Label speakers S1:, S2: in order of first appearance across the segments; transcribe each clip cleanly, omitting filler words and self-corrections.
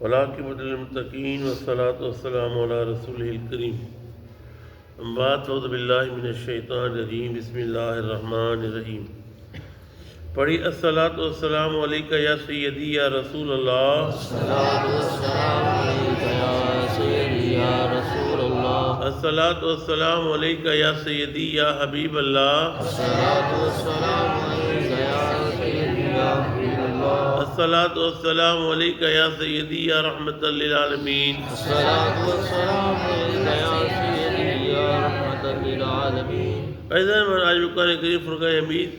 S1: والعاقبۃ للمتقین والصلاۃ والسلام علی رسولہ الکریم اما بعد اعوذ باللہ من الشیطان الرجیم بسم اللہ الرحمن الرحیم پڑھی الصلاۃ والسلام علیک یا سیدی یا رسول اللہ
S2: الصلاۃ والسلام علیک یا سیدی یا رسول اللہ
S1: الصلاۃ والسلام علیک یا سیدی یا حبیب اللہ
S2: الصلاۃ والسلام علیک یا سیدی یا حبیب اللہ
S1: الصلاۃ والسلام علیک یا سیدی یا رحمۃ للعالمین
S2: الصلاۃ والسلام علیک یا سیدی یا رحمۃ للعالمین۔
S1: میں آج قرآن کریم فرقہ حمید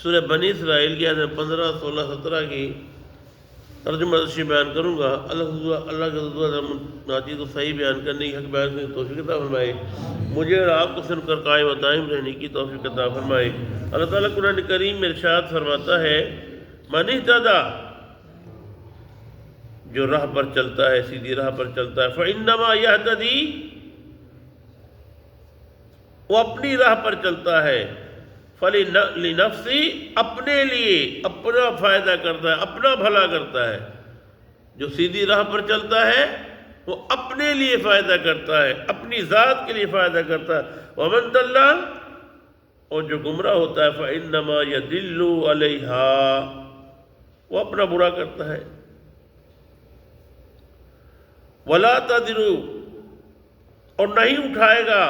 S1: سورہ بنی اسرائیل کی آیت 15، 16، 17 کی ترجمہ تشریح بیان کروں گا۔ اللہ کے دعا ناچی کو صحیح بیان کرنے کی حق بیان کرنے کی توفیق عطا فرمائے، مجھے اور آپ کو سن کر قائم و دائم رہنے کی توفیق عطا فرمائے۔ اللہ تعالیٰ قرآن کریم میں ارشاد فرماتا ہے من اہتدی، جو راہ پر چلتا ہے، سیدھی راہ پر چلتا ہے، فإنما یہتدی، وہ اپنی راہ پر چلتا ہے، فلنفسی، اپنے لیے اپنا فائدہ کرتا ہے، اپنا بھلا کرتا ہے۔ جو سیدھی راہ پر چلتا ہے وہ اپنے لیے فائدہ کرتا ہے، اپنی ذات کے لیے فائدہ کرتا ہے۔ ومن ضل، اور جو گمراہ ہوتا ہے، فإنما یضل علیہا، وہ اپنا برا کرتا ہے۔ ولا تزر، اور نہیں اٹھائے گا،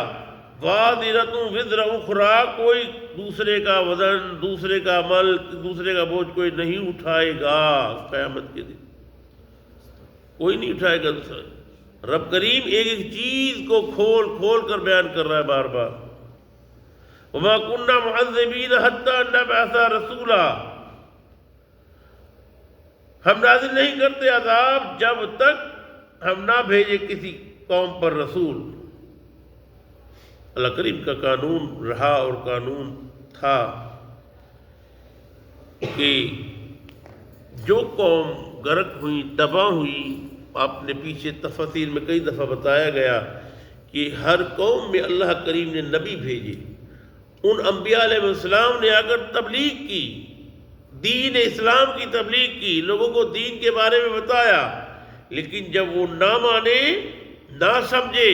S1: وازرۃ وزر اخری، کوئی دوسرے کا وزن، دوسرے کا عمل، دوسرے کا بوجھ کوئی نہیں اٹھائے گا۔ قیامت کے دن کوئی نہیں اٹھائے گا دوسرا۔ رب کریم ایک ایک چیز کو کھول کھول کر بیان کر رہا ہے بار بار۔ وما كنا معذبین حتی نبعث رسولا، ہم نازل نہیں کرتے عذاب جب تک ہم نہ بھیجے کسی قوم پر رسول۔ اللہ کریم کا قانون رہا اور قانون تھا کہ جو قوم غرق ہوئی، تباہ ہوئی، آپ نے پیچھے تفاسیر میں کئی دفعہ بتایا گیا کہ ہر قوم میں اللہ کریم نے نبی بھیجے۔ ان انبیاء علیہ السلام نے اگر تبلیغ کی، دین اسلام کی تبلیغ کی، لوگوں کو دین کے بارے میں بتایا، لیکن جب وہ نہ مانے، نہ سمجھے،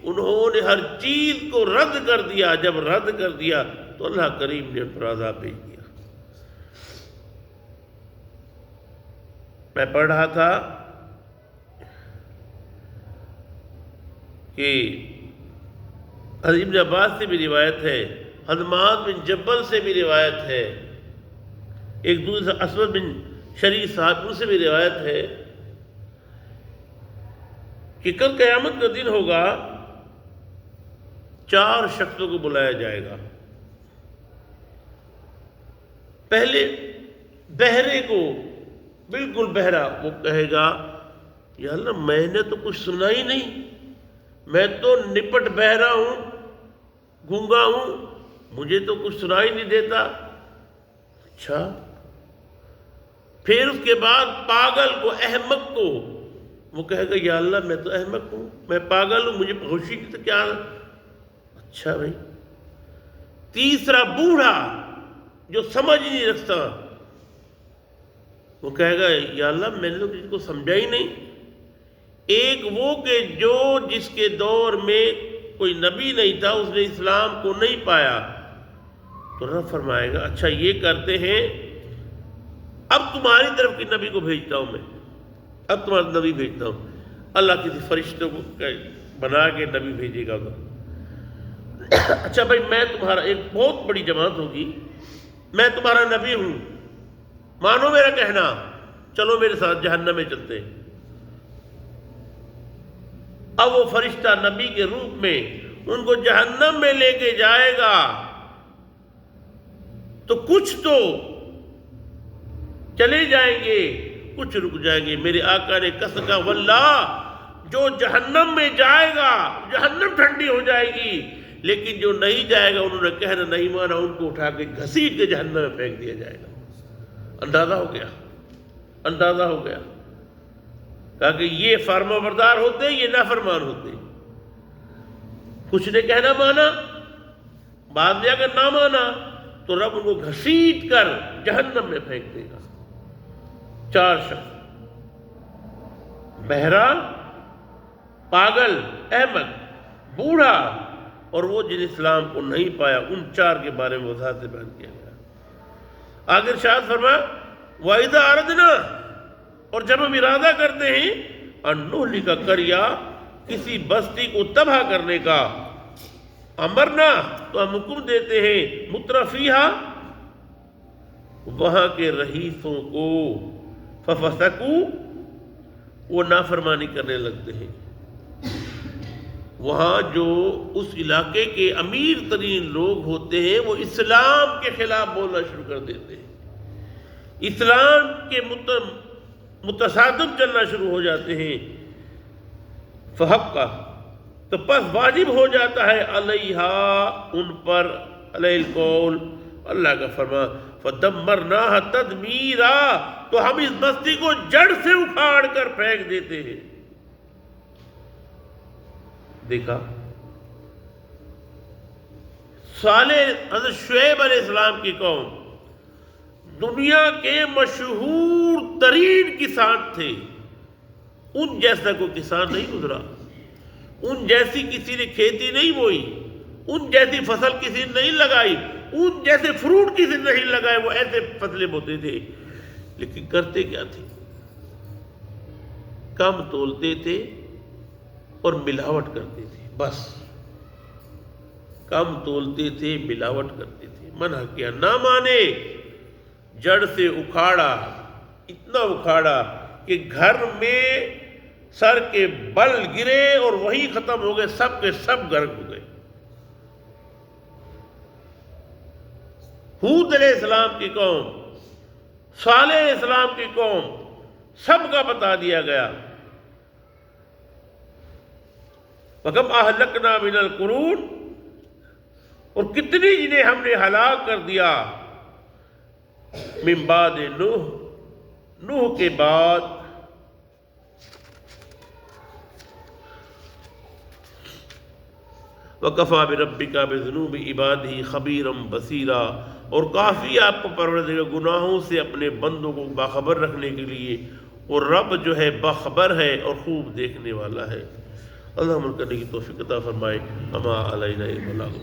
S1: انہوں نے ہر چیز کو رد کر دیا۔ جب رد کر دیا تو اللہ کریم نے ان پر عذاب بھیج دیا۔ میں پڑھ رہا تھا کہ حضرت ابن عباس سے بھی روایت ہے، حضرت معاذ بن جبل سے بھی روایت ہے، ایک دوسرے اسود بن شریف صاحب سے بھی روایت ہے کہ کل قیامت کا دن ہوگا، 4 شخصوں کو بلایا جائے گا۔ پہلے بہرے کو، بالکل بہرا، وہ کہے گا یا اللہ میں نے تو کچھ سنا ہی نہیں، میں تو نپٹ بہرا ہوں، گونگا ہوں، مجھے تو کچھ سنا ہی نہیں دیتا۔ اچھا، پھر اس کے بعد پاگل کو، احمق کو، وہ کہے گا یا اللہ میں تو احمق ہوں، میں پاگل ہوں، مجھے ہوشی نہیں تو کیا۔ اچھا بھائی، تیسرا بوڑھا جو سمجھ نہیں رکھتا، وہ کہے گا یا اللہ میں نے تو کسی کو سمجھا ہی نہیں۔ ایک وہ کہ جو جس کے دور میں کوئی نبی نہیں تھا، اس نے اسلام کو نہیں پایا، تو رب فرمائے گا اچھا یہ کرتے ہیں، اب تمہاری طرف کی نبی کو بھیجتا ہوں میں، اب تمہارا نبی بھیجتا ہوں۔ اللہ کسی فرشتے کو بنا کے نبی بھیجے گا۔ اچھا بھائی، میں تمہارا، ایک بہت بڑی جماعت ہوگی، میں تمہارا نبی ہوں، مانو میرا کہنا، چلو میرے ساتھ جہنم میں چلتے ہیں۔ اب وہ فرشتہ نبی کے روپ میں ان کو جہنم میں لے کے جائے گا، تو کچھ تو چلے جائیں گے، کچھ رک جائیں گے۔ میرے آقا نے قسم کہا واللہ جو جہنم میں جائے گا، جہنم ٹھنڈی ہو جائے گی، لیکن جو نہیں جائے گا، انہوں نے کہنا نہیں مانا، ان کو اٹھا کے گھسیٹ کے جہنم میں پھینک دیا جائے گا۔ اندازہ ہو گیا، اندازہ ہو گیا، کہا کہ یہ فرما بردار ہوتے، یہ نافرمان ہوتے۔ کچھ نے کہنا مانا، بعد میں اگر نہ مانا تو رب ان کو گھسیٹ کر جہنم میں پھینک دے گا۔ 4 شخص، بہرا، پاگل، احمق، بوڑھا اور وہ جن اسلام کو نہیں پایا، ان چار کے بارے میں وضاحت سے بیان کیا گیا۔ آگے ارشاد فرمایا وَإِذَا أَرَدْنَا، اور جب ہم ارادہ کرتے ہیں أَن نُهْلِكَ قَرْيَةً، کسی بستی کو تباہ کرنے کا، امرنا، تو ہم حکم دیتے ہیں مترفیہا، وہاں کے رئیسوں کو، فَفَسَقُوا، وہ نافرمانی کرنے لگتے ہیں۔ وہاں جو اس علاقے کے امیر ترین لوگ ہوتے ہیں وہ اسلام کے خلاف بولنا شروع کر دیتے ہیں، اسلام کے متصادم چلنا شروع ہو جاتے ہیں۔ فحقہ، تو پس واجب ہو جاتا ہے علیہا، ان پر، علیہ القول، اللہ کا فرما، فدمرناها تدمیرا، تو ہم اس بستی کو جڑ سے اکھاڑ کر پھینک دیتے ہیں۔ دیکھا صالح حضرت شعیب علیہ السلام کی قوم دنیا کے مشہور ترین کسان تھے، ان جیسا کوئی کسان نہیں گزرا، ان جیسی کسی نے کھیتی نہیں بوئی، ان جیسی فصل کسی نے نہیں لگائی، ان جیسے فروٹ کسی نے نہیں لگائے، وہ ایسے فصلیں بوتے تھے، لیکن کرتے کیا تھے؟ کم تولتے تھے اور ملاوٹ کرتے تھے، بس کم تولتے تھے، ملاوٹ کرتے تھے، منع کیا، نہ مانے، جڑ سے اکھاڑا، اتنا اکھاڑا کہ گھر میں سر کے بل گرے اور وہی ختم ہو گئے، سب کے سب غرق ہو گئے۔ ہود علیہ السلام کی قوم، صالح علیہ السلام کی قوم، سب کا بتا دیا گیا۔ وَكَمْ أَهْلَكْنَا مِنَ الْقُرُونِ، اور کتنی جنہیں ہم نے ہلاک کر دیا، من بعد نوح کے بعد، وَكَفَى بِرَبِّكَ بِذُنُوبِ عِبَادِهِ خَبِيرًا بَصِيرًا، اور کافی آپ کو پروردگار گناہوں سے اپنے بندوں کو باخبر رکھنے کے لیے، اور رب جو ہے باخبر ہے اور خوب دیکھنے والا ہے۔ اللہ عمل کرنے کی توفیق عطا فرمائے۔ اما علینا البلاغ۔